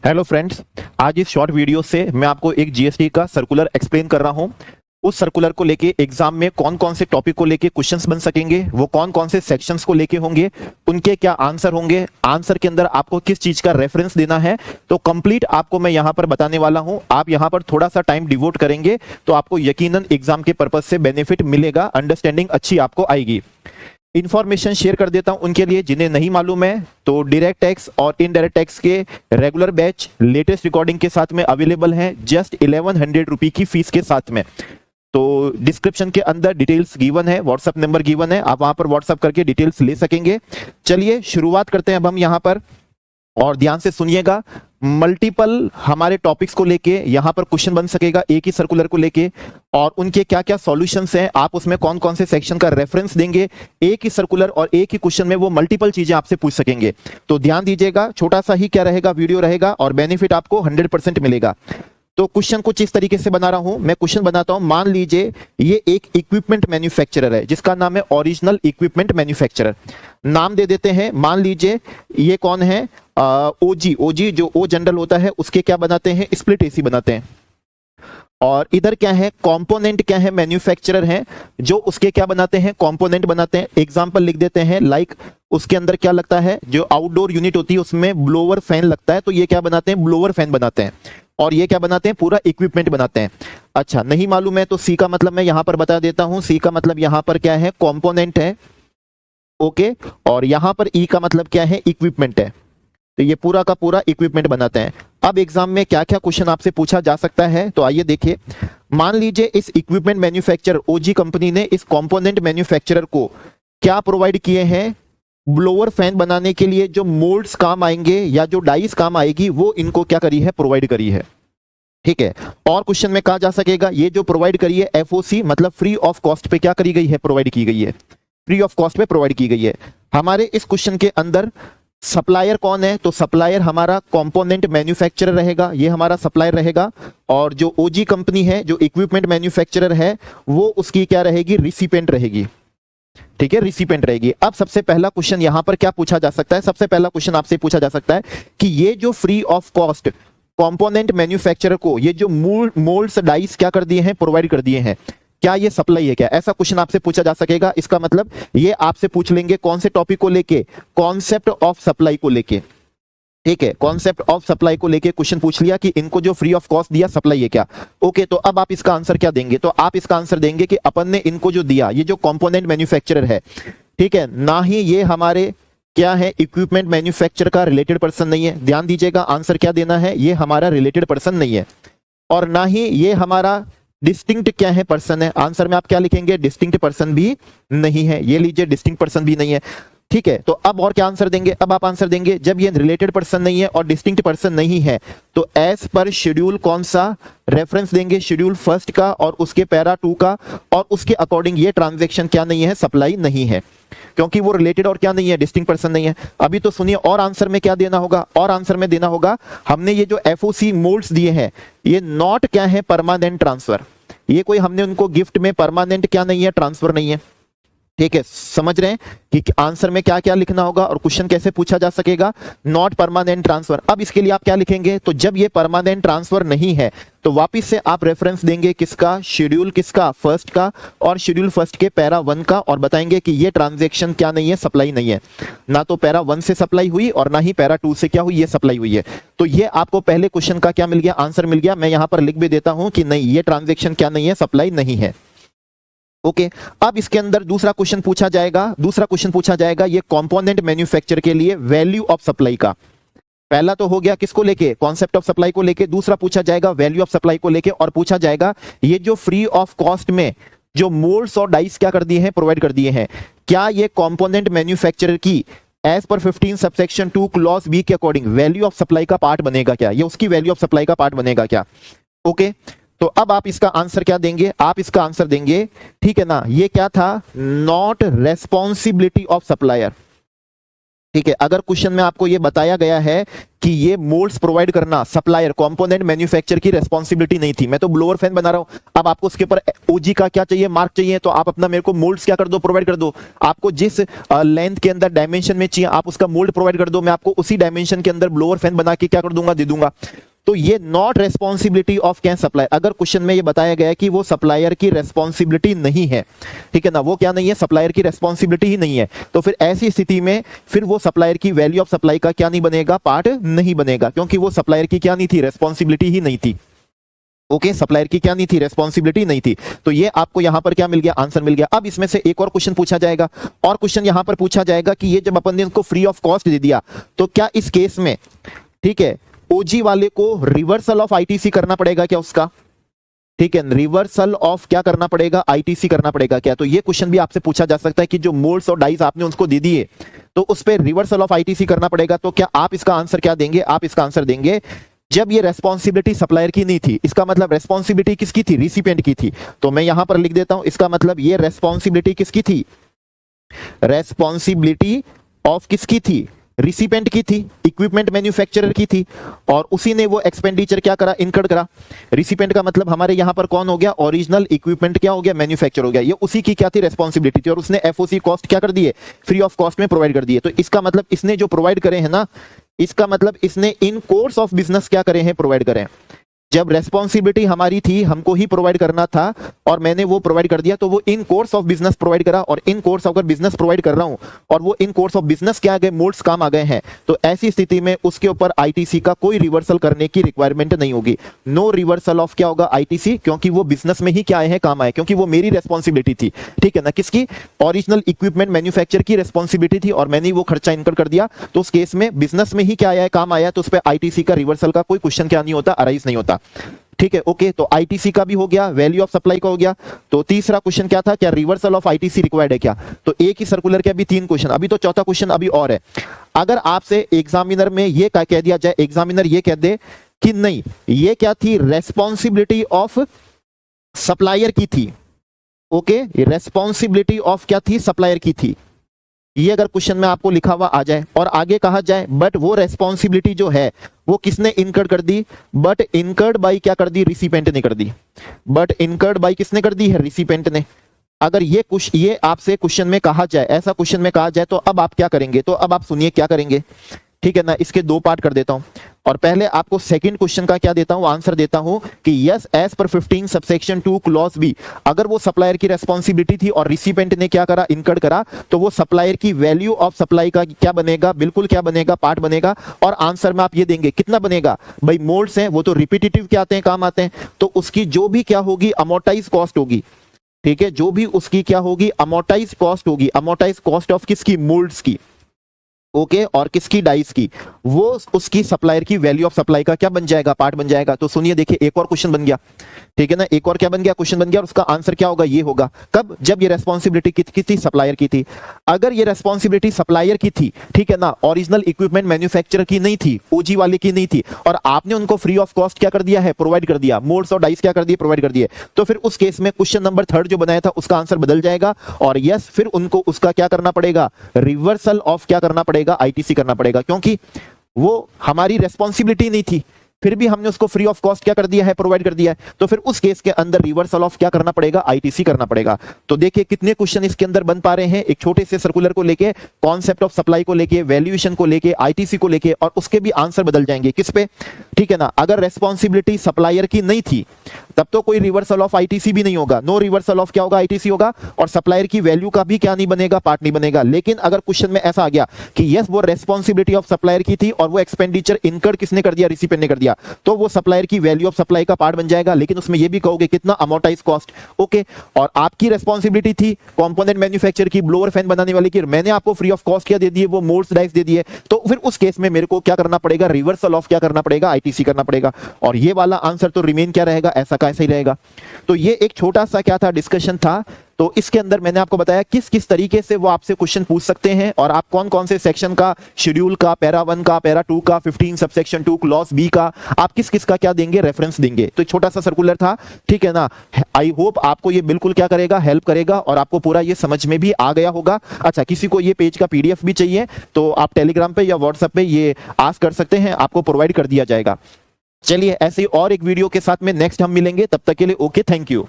Hello friends, आज इस short video से मैं आपको एक जीएसटी का सर्कुलर एक्सप्लेन कर रहा हूं। उस सर्कुलर को लेके एग्जाम में कौन कौन से टॉपिक को लेके क्वेश्चंस बन सकेंगे, वो कौन कौन से सेक्शंस को लेके होंगे, उनके क्या आंसर होंगे, आंसर के अंदर आपको किस चीज का रेफरेंस देना है, तो कंप्लीट आपको मैं यहां पर बताने वाला हूं। आप यहां पर थोड़ा सा टाइम डिवोट करेंगे तो आपको यकीनन एग्जाम के पर्पज से बेनिफिट मिलेगा, अंडरस्टैंडिंग अच्छी आपको आएगी। इंफॉर्मेशन शेयर कर देता हूं उनके लिए जिन्हें नहीं मालूम है। तो डायरेक्ट टैक्स और इनडायरेक्ट टैक्स के रेगुलर बैच लेटेस्ट रिकॉर्डिंग के साथ में अवेलेबल है, जस्ट 1100 रुपी की फीस के साथ में। तो डिस्क्रिप्शन के अंदर डिटेल्स गिवन है, व्हाट्सएप नंबर गिवन है, आप वहां पर व्हाट्सएप करके डिटेल्स ले सकेंगे। चलिए शुरुआत करते हैं अब हम यहां पर, और ध्यान से सुनिएगा। मल्टीपल हमारे टॉपिक्स को लेके यहां पर क्वेश्चन बन सकेगा एक ही सर्कुलर को लेके, और उनके क्या क्या सॉल्यूशंस हैं, आप उसमें कौन कौन से सेक्शन का रेफरेंस देंगे। एक ही सर्कुलर और एक ही क्वेश्चन में वो मल्टीपल चीजें आपसे पूछ सकेंगे। तो ध्यान दीजिएगा, छोटा सा ही क्या रहेगा, वीडियो रहेगा और बेनिफिट आपको 100% मिलेगा। तो क्वेश्चन कुछ इस तरीके से बना रहा हूं, मैं क्वेश्चन बनाता हूं। मान लीजिए ये एक इक्विपमेंट मैन्युफैक्चरर है जिसका नाम है ओरिजिनल इक्विपमेंट मैन्युफैक्चरर। नाम दे देते हैं, मान लीजिए ये कौन है, ओजी। ओजी जो ओ जनरल होता है उसके क्या बनाते हैं, स्प्लिट एसी बनाते हैं। और इधर क्या है, कंपोनेंट क्या है, मैन्युफैक्चरर है जो उसके क्या बनाते हैं, कंपोनेंट बनाते हैं। एग्जांपल लिख देते हैं, लाइक उसके अंदर क्या लगता है, जो आउटडोर यूनिट होती है उसमें ब्लोअर फैन लगता है, तो ये क्या बनाते हैं, ब्लोअर फैन बनाते हैं। और ये क्या बनाते हैं, पूरा इक्विपमेंट बनाते हैं। अच्छा, नहीं मालूम है तो सी का मतलब मैं यहां पर बता देता हूं। सी का मतलब यहां पर क्या है, कंपोनेंट है, ओके। और यहां पर ई का मतलब क्या है, इक्विपमेंट है। तो ये पूरा का पूरा इक्विपमेंट बनाते हैं। अब एग्जाम में क्या क्या क्वेश्चन आपसे पूछा जा सकता है, तो आइए देखिए। मान लीजिए इस इक्विपमेंट मैन्युफैक्चरर ओजी कंपनी ने इस कंपोनेंट मैन्युफैक्चरर को क्या प्रोवाइड किए हैं, ब्लोअर फैन बनाने के लिए जो मोल्ड्स काम आएंगे या जो डाइस काम आएगी वो इनको क्या करी है, प्रोवाइड करी है। ठीक है। और क्वेश्चन में कहा जा सकेगा ये जो प्रोवाइड करी है एफओसी मतलब फ्री ऑफ कॉस्ट पे क्या करी गई है, प्रोवाइड की गई है, फ्री ऑफ कॉस्ट पे प्रोवाइड की गई है। हमारे इस क्वेश्चन के अंदर सप्लायर कौन है, तो सप्लायर हमारा कंपोनेंट मैन्युफैक्चरर रहेगा, ये हमारा सप्लायर रहेगा। और जो ओजी कंपनी है, जो इक्विपमेंट मैन्युफैक्चरर है, वो उसकी क्या रहेगी, रिसिपेंट रहेगी। ठीक है, रिसिपेंट रहेगी। अब सबसे पहला क्वेश्चन यहां पर क्या पूछा जा सकता है, सबसे पहला क्वेश्चन आपसे पूछा जा सकता है कि ये जो free of cost component manufacturer को ये जो मोल्ड्स डाइस क्या कर दिए हैं, प्रोवाइड कर दिए हैं, क्या ये सप्लाई है क्या, ऐसा क्वेश्चन आपसे पूछा जा सकेगा। इसका मतलब ये आपसे पूछ लेंगे कौन से टॉपिक को लेके, कॉन्सेप्ट ऑफ सप्लाई को लेके। ठीक है, कॉन्सेप्ट ऑफ सप्लाई को लेके क्वेश्चन पूछ लिया कि इनको जो फ्री ऑफ कॉस्ट दिया सप्लाई है क्या। ओके, तो अब आप इसका आंसर क्या देंगे, तो आप इसका आंसर देंगे कि अपन ने इनको जो दिया, ये जो कंपोनेंट मैन्युफैक्चरर है, ठीक है, ना ही ये हमारे क्या है, इक्विपमेंट मैन्युफैक्चर का रिलेटेड पर्सन नहीं है। ध्यान दीजिएगा, आंसर क्या देना है, ये हमारा रिलेटेड पर्सन नहीं है। और ना ही ये हमारा डिस्टिंक्ट क्या है, पर्सन है। आंसर में आप क्या लिखेंगे, डिस्टिंक्ट पर्सन भी नहीं है। ये लीजिए, डिस्टिंक्ट पर्सन भी नहीं है। ठीक है, तो अब और क्या आंसर देंगे, अब आप आंसर देंगे जब ये रिलेटेड पर्सन नहीं है और डिस्टिंक्ट पर्सन नहीं है तो एज पर शेड्यूल कौन सा रेफरेंस देंगे, शेड्यूल फर्स्ट का और उसके पैरा 2 का, और उसके अकॉर्डिंग ये ट्रांजैक्शन क्या नहीं है, सप्लाई नहीं है, क्योंकि वो रिलेटेड और क्या नहीं है, डिस्टिंक्ट पर्सन नहीं है। अभी तो सुनिए, और आंसर में क्या देना होगा, और आंसर में देना होगा हमने ये जो एफओसी मोल्ड्स दिए हैं ये नॉट क्या है, परमानेंट ट्रांसफर। ये कोई हमने उनको गिफ्ट में परमानेंट क्या नहीं है, ट्रांसफर नहीं है। ठीक है, समझ रहे हैं कि आंसर में क्या क्या लिखना होगा और क्वेश्चन कैसे पूछा जा सकेगा, नॉट परमानेंट ट्रांसफर। अब इसके लिए आप क्या लिखेंगे, तो जब ये परमानेंट ट्रांसफर नहीं है तो वापस से आप रेफरेंस देंगे किसका, शेड्यूल किसका, फर्स्ट का, और शेड्यूल फर्स्ट के पैरा 1 का, और बताएंगे कि ये ट्रांजैक्शन क्या नहीं है, सप्लाई नहीं है। ना तो पैरा 1 से सप्लाई हुई और ना ही पैरा 2 से क्या हुई, ये सप्लाई हुई है। तो ये आपको पहले क्वेश्चन का क्या मिल गया, आंसर मिल गया। मैं यहां पर लिख भी देता हूं कि नहीं, ये ट्रांजैक्शन क्या नहीं है, सप्लाई नहीं है। ओके, अब इसके अंदर दूसरा क्वेश्चन पूछा जाएगा, दूसरा क्वेश्चन पूछा जाएगा ये कंपोनेंट मैन्युफैक्चर के लिए वैल्यू ऑफ सप्लाई का। पहला तो हो गया किसको लेके, कॉन्सेप्ट ऑफ सप्लाई को लेके, दूसरा पूछा जाएगा वैल्यू ऑफ सप्लाई को लेके, और पूछा जाएगा ये जो फ्री ऑफ कॉस्ट में जो मोल्ड्स और डाइस क्या कर दिए हैं, प्रोवाइड कर दिए हैं, क्या ये कंपोनेंट मैन्युफैक्चरर की एज पर 15 सबसेक्शन 2 क्लॉज बी के अकॉर्डिंग वैल्यू ऑफ सप्लाई का पार्ट बनेगा क्या, ये उसकी वैल्यू ऑफ सप्लाई का पार्ट बनेगा क्या। ओके, तो अब आप इसका आंसर क्या देंगे, आप इसका आंसर देंगे, ठीक है ना, ये क्या था, नॉट रेस्पॉन्सिबिलिटी ऑफ सप्लायर। ठीक है, अगर क्वेश्चन में आपको ये बताया गया है कि ये मोल्ड्स प्रोवाइड करना सप्लायर कंपोनेंट मैन्युफैक्चर की रिस्पांसिबिलिटी नहीं थी, मैं तो ब्लोअर फैन बना रहा हूं, अब आपको उसके ऊपर ओजी का क्या चाहिए, मार्क चाहिए, तो आप अपना मेरे को मोल्ड्स क्या कर दो, प्रोवाइड कर दो। आपको जिस लेंथ के अंदर डायमेंशन में चाहिए आप उसका मोल्ड प्रोवाइड कर दो, मैं आपको उसी डायमेंशन के अंदर ब्लोअर फैन बना के क्या कर दूंगा, दे दूंगा। तो ये नॉट रेस्पॉन्सिबिलिटी ऑफ क्या सप्लायर। अगर क्वेश्चन में ये बताया गया है कि वो सप्लायर की रेस्पॉन्सिबिलिटी नहीं है, ठीक है ना, वो क्या नहीं है, सप्लायर की रेस्पॉन्सिबिलिटी ही नहीं है, तो फिर ऐसी स्थिति में फिर वो सप्लायर की वैल्यू ऑफ सप्लाई का क्या नहीं बनेगा, पार्ट नहीं बनेगा, क्योंकि वो सप्लायर की क्या नहीं थी, रेस्पॉन्सिबिलिटी ही नहीं थी। ओके, सप्लायर की क्या नहीं थी, रेस्पॉन्सिबिलिटी नहीं थी। तो ये आपको यहां पर क्या मिल गया, आंसर मिल गया। अब इसमें से एक और क्वेश्चन पूछा जाएगा, और क्वेश्चन यहां पर पूछा जाएगा कि ये जब अपन ने इसको फ्री ऑफ कॉस्ट दे दिया तो क्या इस केस में, ठीक है, ओजी वाले को रिवर्सल ऑफ आईटीसी करना पड़ेगा क्या उसका, ठीक है, रिवर्सल ऑफ क्या करना पड़ेगा, आईटीसी करना पड़ेगा क्या। तो ये क्वेश्चन भी आपसे पूछा जा सकता है कि जो मोल्ड्स और डाइस आपने उसको दे दिए तो उस पर रिवर्सल ऑफ आईटीसी करना पड़ेगा। तो क्या आप इसका आंसर क्या देंगे, आप इसका आंसर देंगे जब ये रेस्पॉन्सिबिलिटी सप्लायर की नहीं थी, इसका मतलब रेस्पॉन्सिबिलिटी किसकी थी, रिसिपिएंट की थी। तो मैं यहां पर लिख देता हूं, इसका मतलब ये रेस्पॉन्सिबिलिटी किसकी थी, रेस्पॉन्सिबिलिटी ऑफ किसकी थी, रिसिपेंट की थी, इक्विपमेंट मैन्युफैक्चरर की थी, और उसी ने वो एक्सपेंडिचर क्या करा, इनकर्ड करा। रिसिपेंट का मतलब हमारे यहां पर कौन हो गया, ओरिजिनल इक्विपमेंट क्या हो गया, मैन्युफैक्चर हो गया, ये उसी की क्या थी, रेस्पॉन्सिबिलिटी थी, और उसने एफओसी कॉस्ट क्या कर दिए, फ्री ऑफ कॉस्ट में प्रोवाइड कर दिए। तो इसका मतलब इसने जो प्रोवाइड करे हैं ना, इसका मतलब इसने इन कोर्स ऑफ बिजनेस क्या करे हैं, प्रोवाइड करें। जब रेस्पॉन्सिबिलिटी हमारी थी, हमको ही प्रोवाइड करना था और मैंने वो प्रोवाइड कर दिया, तो वो इन कोर्स ऑफ बिजनेस प्रोवाइड करा, और इन कोर्स अगर बिजनेस प्रोवाइड कर रहा हूं और वो इन कोर्स ऑफ बिजनेस क्या आ गए, मोल्ड्स काम आ गए हैं, तो ऐसी स्थिति में उसके ऊपर आईटीसी का कोई रिवर्सल करने की रिक्वायरमेंट नहीं होगी। नो रिवर्सल ऑफ क्या होगा, आईटीसी, क्योंकि वो बिजनेस में ही क्या आए हैं, काम आए, क्योंकि वो मेरी रेस्पॉन्सिबिलिटी थी, ठीक है ना, किसकी, ओरिजिनल इक्विपमेंट मैन्युफैक्चर की रेस्पॉन्सिबिलिटी थी, और मैंने वो खर्चा इनकर कर दिया, तो उस केस में बिजनेस में ही क्या आया है, काम आया, तो उस पर आईटीसी का रिवर्सल का कोई क्वेश्चन क्या नहीं होता, अराइज नहीं होता। ठीक है, ओके, तो आईटीसी का भी हो गया, वैल्यू ऑफ सप्लाई का हो गया। तो तीसरा क्वेश्चन क्या था, क्या रिवर्सल ऑफ आईटीसी रिक्वायर्ड है क्या। तो एक ही सर्कुलर के अभी 3 क्वेश्चन, अभी तो चौथा क्वेश्चन अभी और है। अगर आपसे एग्जामिनर में ये कह दिया जाए, एग्जामिनर ये कह दे कि नहीं ये क्या थी, रेस्पॉन्सिबिलिटी ऑफ सप्लायर की थी, ओके, रेस्पॉन्सिबिलिटी ऑफ क्या थी, सप्लायर की थी, ये अगर क्वेश्चन में आपको लिखा हुआ आ जाए और आगे कहा जाए बट वो रेस्पॉन्सिबिलिटी जो है वो किसने इनकर्ड कर दी, बट इनकर्ड बाई क्या कर दी, रिसिपेंट ने कर दी, बट इनकर्ड बाई किसने कर दी है, रिसिपेंट ने। अगर ये आपसे क्वेश्चन में कहा जाए, ऐसा क्वेश्चन में कहा जाए, तो अब आप क्या करेंगे, तो अब आप सुनिए क्या करेंगे, ठीक है ना। इसके 2 पार्ट कर देता हूं, और पहले आपको सेकंड क्वेश्चन का क्या देता हूं, आंसर देता हूं कि यस एज पर 15 सबसेक्शन 2 क्लॉज बी, अगर वो सप्लायर की रेस्पॉन्सिबिलिटी थी और रिसिपेंट ने क्या करा, इनकर्ड करा, तो वो सप्लायर की वैल्यू ऑफ सप्लाई का क्या बनेगा, बिल्कुल क्या बनेगा, पार्ट बनेगा। और आंसर में आप ये देंगे कितना बनेगा, भाई मोल्ड्स हैं वो तो रिपीटेटिव क्या आते हैं, काम आते हैं, तो उसकी जो भी क्या होगी, अमोर्टाइज कॉस्ट होगी, ठीक है, जो भी उसकी क्या होगी, अमोर्टाइज कॉस्ट होगी, अमोर्टाइज कॉस्ट ऑफ किसकी, मोल्ड्स की, ओके, और किसकी, डाइस की, वो उसकी सप्लायर की वैल्यू ऑफ सप्लाई का क्या बन जाएगा, पार्ट बन जाएगा। तो सुनिए देखिए, एक और क्वेश्चन बन गया, ठीक है ना, एक और क्या बन गया, क्वेश्चन बन गया, और उसका आंसर क्या होगा, ये होगा, कब, जब ये रेस्पॉन्सिबिलिटी किसकी थी, सप्लायर की थी। अगर ये रेस्पॉन्सिबिलिटी सप्लायर की थी, ठीक है ना, ओरिजिनल इक्विपमेंट मैन्युफैक्चरर की नहीं थी, ओजी वाले की नहीं थी, और आपने उनको फ्री ऑफ कॉस्ट क्या कर दिया है, प्रोवाइड कर दिया, मोल्ड्स और डाइस क्या कर दिए, प्रोवाइड कर दिए, तो फिर उस केस में क्वेश्चन नंबर 3 जो बनाया था उसका आंसर बदल जाएगा, और यस फिर उनको उसका क्या करना पड़ेगा, रिवर्सल ऑफ क्या करना पड़ेगा, आईटीसी करना पड़ेगा, क्योंकि वो हमारी रेस्पॉन्सिबिलिटी नहीं थी, फिर भी हमने उसको फ्री ऑफ कॉस्ट क्या कर दिया है, प्रोवाइड कर दिया है, तो फिर उस केस के अंदर रिवर्सल ऑफ क्या करना पड़ेगा, आईटीसी करना पड़ेगा। तो देखिए कितने क्वेश्चन इसके अंदर बन पा रहे हैं, एक छोटे से सर्कुलर को लेके, कॉन्सेप्ट ऑफ सप्लाई को लेके, वैल्यूएशन को लेके, आईटीसी को लेके, और उसके भी आंसर बदल जाएंगे किस पे, ठीक है ना। अगर रेस्पॉन्सिबिलिटी सप्लायर की नहीं थी तब तो कोई रिवर्सल ऑफ आईटीसी भी नहीं होगा, नो रिवर्सल ऑफ क्या होगा, आईटीसी होगा, और सप्लायर की वैल्यू का भी क्या नहीं बनेगा, पार्ट नहीं बनेगा। लेकिन अगर क्वेश्चन में ऐसा आ गया कि यस वो रेस्पॉन्सिबिलिटी ऑफ सप्लायर की थी और वो एक्सपेंडिचर इनकर्ड किसने कर दिया, रिसिपेंट ने कर दिया, तो वो सप्लायर की वैल्यू ऑफ सप्लाई का पार्ट बन जाएगा, लेकिन उसमें ये भी कहोगे कितना, अमोर्टाइज कॉस्ट, ओके। और आपकी रेस्पॉन्सिबिलिटी थी कंपोनेंट मैन्युफैक्चर की, ब्लोअर फैन बनाने वाले की, मैंने आपको फ्री ऑफ कॉस्ट क्या दे दिए, वो मोल्ड्स डाइस दे दिए, तो फिर उस केस में मेरे को क्या करना पड़ेगा, रिवर्सल ऑफ क्या करना पड़ेगा, आईटीसी करना पड़ेगा। और ये वाला आंसर तो रिमेन क्या रहेगा, ऐसा का ऐसा ही रहेगा। तो ये एक छोटा सा क्या था, डिस्कशन था। तो इसके अंदर मैंने आपको बताया किस किस तरीके से वो आपसे क्वेश्चन पूछ सकते हैं और आप कौन कौन से सेक्शन का, शेड्यूल का, पैरा 1 का, पैरा 2 का, 15 सबसेक्शन 2 क्लॉज बी का, आप किस किस का क्या देंगे, रेफरेंस देंगे। तो एक छोटा सा सर्कुलर था, ठीक है ना। आई होप आपको ये बिल्कुल क्या करेगा, हेल्प करेगा और आपको पूरा ये समझ में भी आ गया होगा। अच्छा, किसी को ये पेज का पीडीएफ भी चाहिए तो आप टेलीग्राम पे या व्हाट्सएप पे ये आस्क कर सकते हैं, आपको प्रोवाइड कर दिया जाएगा। चलिए ऐसे ही और एक वीडियो के साथ में नेक्स्ट हम मिलेंगे, तब तक के लिए ओके, थैंक यू।